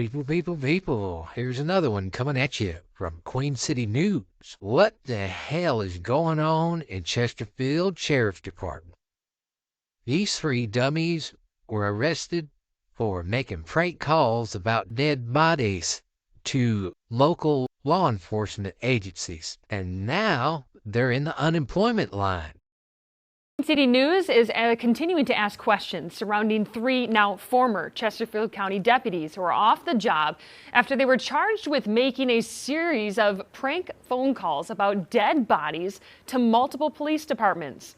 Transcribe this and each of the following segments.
People, here's another one coming at you from Queen City News. What the hell is going on in Chesterfield Sheriff's Department? These three dummies were arrested for making prank calls about dead bodies to local law enforcement agencies, and now they're in the unemployment line. City News is continuing to ask questions surrounding three now former Chesterfield County deputies who are off the job after they were charged with making a series of prank phone calls about dead bodies to multiple police departments.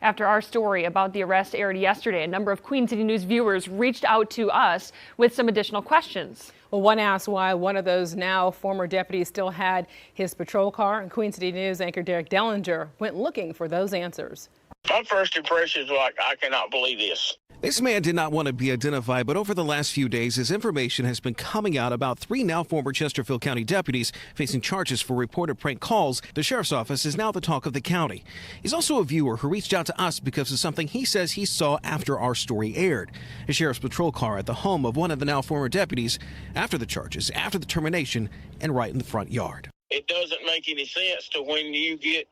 After our story about the arrest aired yesterday, a number of Queen City News viewers reached out to us with some additional questions. Well, one asked why one of those now former deputies still had his patrol car, and Queen City News anchor Derek Dellinger went looking for those answers. My first impression is like, I cannot believe this. This man did not want to be identified, but over the last few days, his information has been coming out about three now former Chesterfield County deputies facing charges for reported prank calls. The sheriff's office is now the talk of the county. He's also a viewer who reached out to us because of something he says he saw after our story aired. A sheriff's patrol car at the home of one of the now former deputies after the charges, after the termination, and right in the front yard. It doesn't make any sense to when you get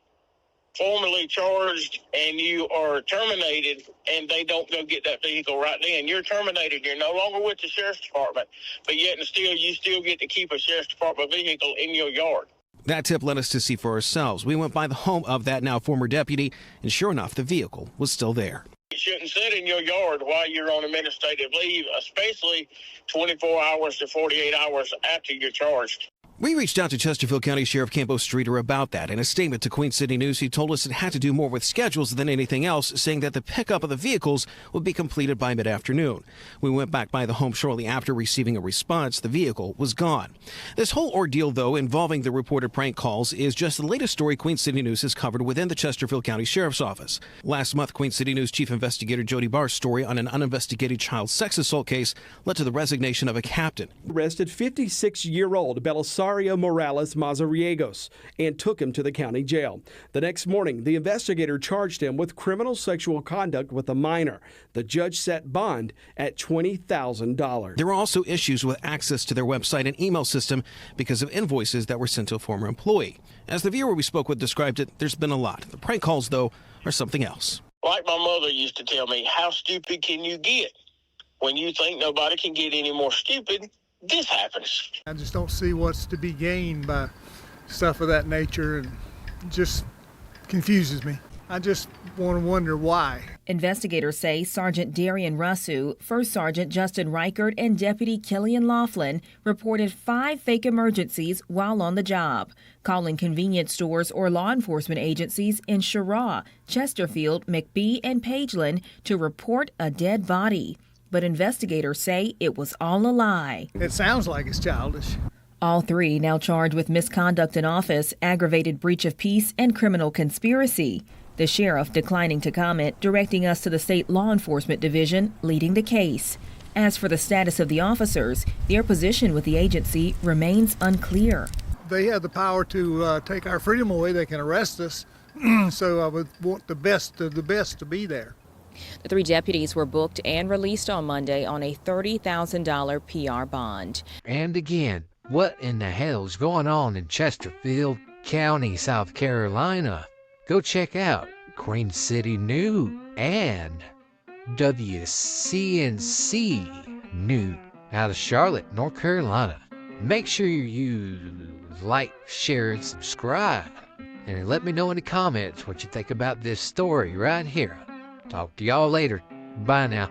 formally charged and you are terminated and they don't go get that vehicle right then. You're terminated. You're no longer with the sheriff's department, but yet and still you still get to keep a sheriff's department vehicle in your yard. That tip led us to see for ourselves. We went by the home of that now former deputy, and sure enough, the vehicle was still there. You shouldn't sit in your yard while you're on administrative leave, especially 24 hours to 48 hours after you're charged. We reached out to Chesterfield County Sheriff Cambo Streater about that. In a statement to Queen City News, he told us it had to do more with schedules than anything else, saying that the pickup of the vehicles would be completed by mid-afternoon. We went back by the home shortly after receiving a response. The vehicle was gone. This whole ordeal, though, involving the reported prank calls, is just the latest story Queen City News has covered within the Chesterfield County Sheriff's Office. Last month, Queen City News Chief Investigator Jody Barr's story on an uninvestigated child sex assault case led to the resignation of a captain. Arrested 56-year-old Belisario Morales Mazariegos and took him to the county jail. The next morning, the investigator charged him with criminal sexual conduct with a minor. The judge set bond at $20,000. There were also issues with access to their website and email system because of invoices that were sent to a former employee. As the viewer we spoke with described it, there's been a lot. The prank calls, though, are something else. Like my mother used to tell me, how stupid can you get? When you think nobody can get any more stupid, this happens. I just don't see what's to be gained by stuff of that nature, and it just confuses me. I just want to wonder why. Investigators say Sergeant Darian Russu, First Sergeant Justin Reichert, and Deputy Killian Laughlin reported 5 fake emergencies while on the job, calling convenience stores or law enforcement agencies in Cheraw, Chesterfield, McBee, and Pageland to report a dead body. But investigators say it was all a lie. It sounds like it's childish. All 3 now charged with misconduct in office, aggravated breach of peace, and criminal conspiracy. The sheriff declining to comment, directing us to the state law enforcement division leading the case. As for the status of the officers, their position with the agency remains unclear. They have the power to take our freedom away. They can arrest us. So I would want the best of the best to be there. The 3 deputies were booked and released on Monday on a $30,000 PR bond. And again, what in the hell's going on in Chesterfield County, South Carolina? Go check out Queen City News and WCNC News out of Charlotte, North Carolina. Make sure you like, share, and subscribe. And let me know in the comments what you think about this story right here. Talk to y'all later. Bye now.